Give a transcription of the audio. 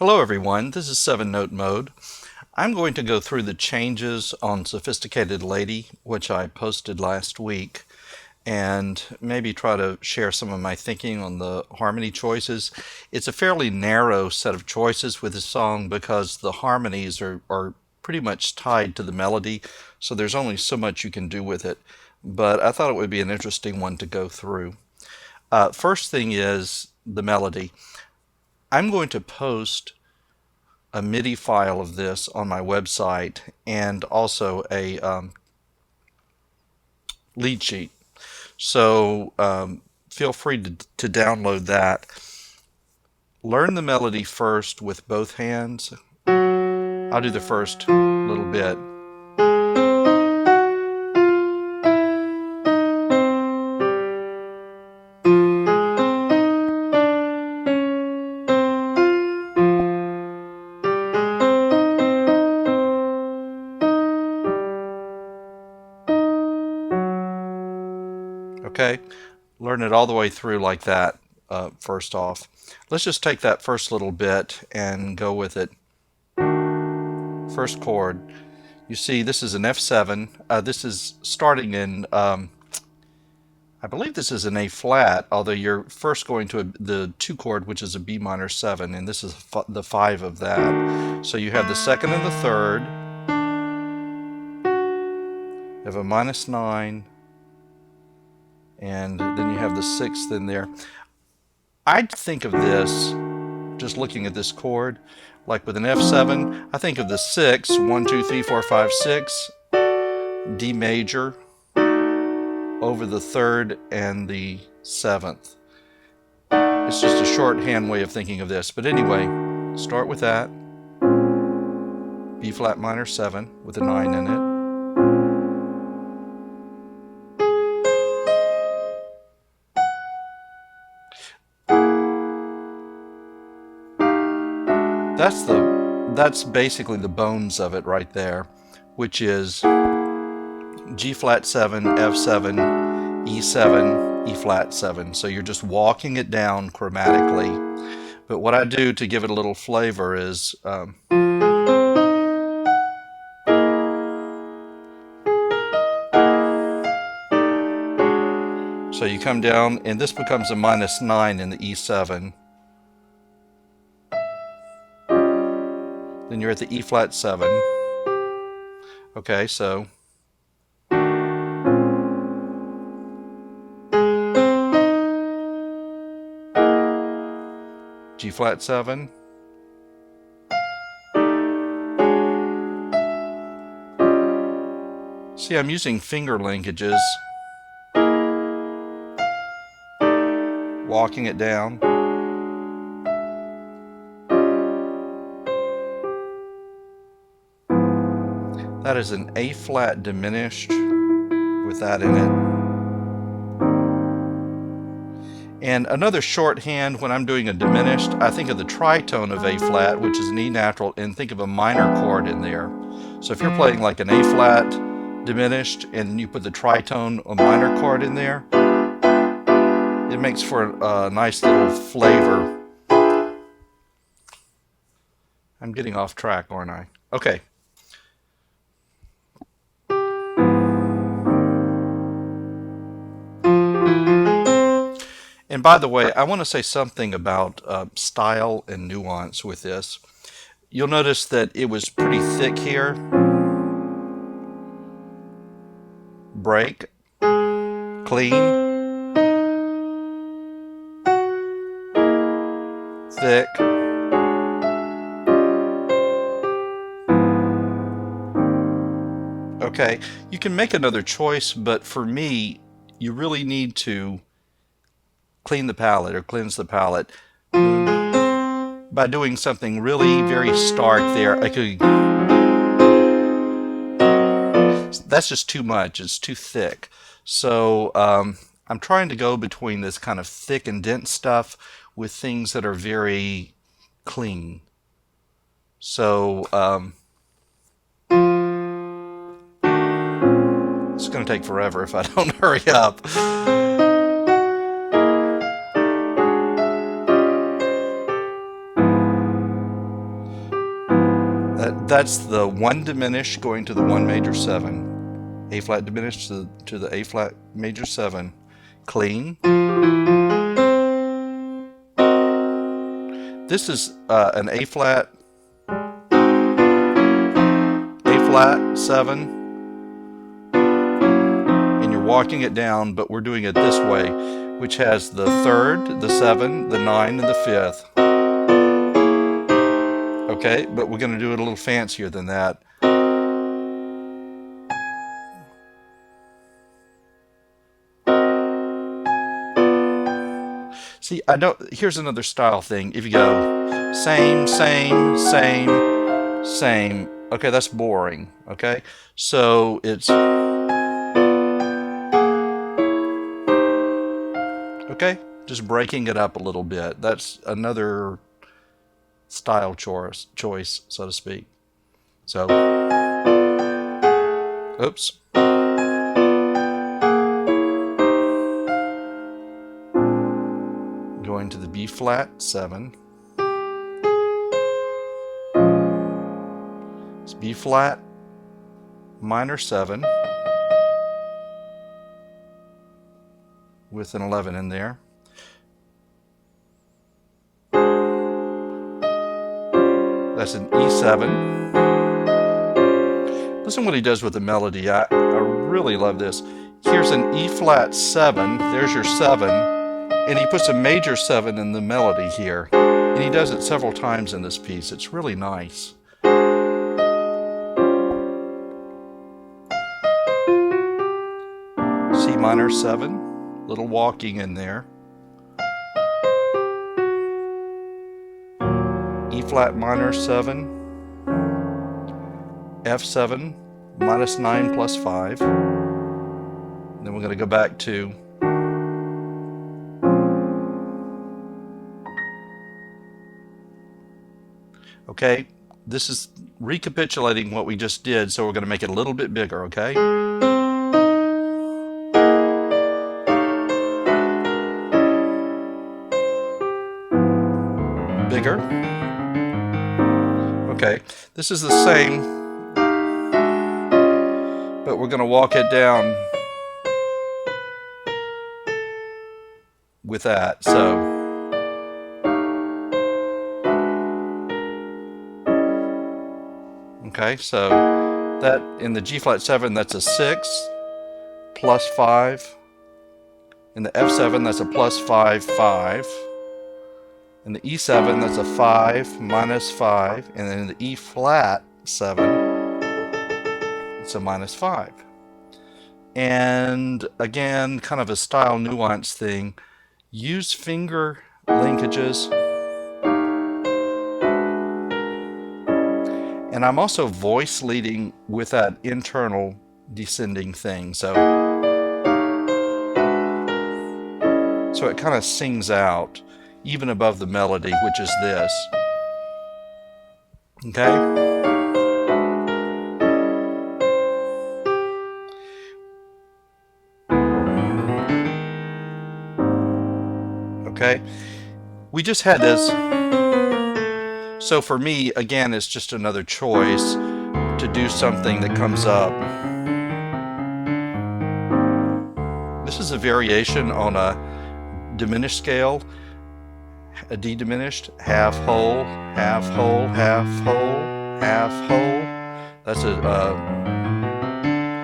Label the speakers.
Speaker 1: Hello everyone, this is 7-Note Mode. I'm going to go through the changes on Sophisticated Lady, which I posted last week, and maybe try to share some of my thinking on the harmony choices. It's a fairly narrow set of choices with this song because the harmonies are pretty much tied to the melody, so there's only so much you can do with it. But I thought it would be an interesting one to go through. First thing is the melody. I'm going to post a MIDI file of this on my website and also a lead sheet. So feel free to download that. Learn the melody first with both hands. I'll do the first little bit. Okay, learn it all the way through like that first off. Let's just take that first little bit and go with it. First chord. You see, this is an F7. This is starting in, I believe this is an A flat, although you're first going to the 2 chord, which is a B minor 7, and this is the 5 of that. So you have the second and the third. You have a -9. And then you have the 6th in there. I'd think of this, just looking at this chord, like with an F7, I think of the 6, 1, 2, 3, 4, 5, 6, D major, over the 3rd and the 7th. It's just a shorthand way of thinking of this. But anyway, start with that. B flat minor 7 with a 9 in it. That's basically the bones of it right there, which is G flat 7, F7, E7, E flat 7. So you're just walking it down chromatically. But what I do to give it a little flavor is so you come down, and this becomes a -9 in the E7. Then you're at the E flat 7. Okay, so G flat 7. See, I'm using finger linkages, walking it down. That is an A flat diminished with that in it. And another shorthand when I'm doing a diminished, I think of the tritone of A flat, which is an E natural, and think of a minor chord in there. So if you're playing like an A flat diminished and you put the tritone, a minor chord in there, it makes for a nice little flavor. I'm getting off track, aren't I? Okay. And by the way, I want to say something about style and nuance with this. You'll notice that it was pretty thick here. Break, clean, thick. Okay, you can make another choice, but for me, you really need to clean the palette or cleanse the palette by doing something really very stark there. That's just too much. It's too thick. So I'm trying to go between this kind of thick and dense stuff with things that are very clean. So it's going to take forever if I don't hurry up. That's the 1 diminished going to the 1 major 7. A flat diminished to the A flat major 7. Clean. This is an A flat 7, and you're walking it down, but we're doing it this way, which has the 3rd, the 7, the 9, and the 5th. Okay, but we're going to do it a little fancier than that. See, here's another style thing. If you go same, same, same, same, okay, that's boring, okay? So it's, okay, just breaking it up a little bit. That's another style choice, so to speak. So, oops. Going to the B flat 7. It's B flat minor 7 with an 11 in there. That's an E7. Listen what he does with the melody. I really love this. Here's an E flat 7. There's your 7. And he puts a major 7 in the melody here. And he does it several times in this piece. It's really nice. C minor 7. Little walking in there. E flat minor 7. F7 minus 9 plus 5. And then we're going to go back to okay, this is recapitulating what we just did, so we're going to make it a little bit bigger, okay? Bigger. Okay, this is the same, but we're going to walk it down with that, so. Okay, so that in the G flat 7, that's a 6 plus 5. In the F7, that's a plus 5, 5. In the E7, that's a 5 minus 5. And then in the E flat 7, it's a minus 5. And again, kind of a style nuance thing. Use finger linkages. And I'm also voice leading with that internal descending thing. So it kind of sings out even above the melody, which is this. Okay? Okay? We just had this. So for me, again, it's just another choice to do something that comes up. This is a variation on a diminished scale, a D diminished, half whole, half whole, half whole, half whole. That's a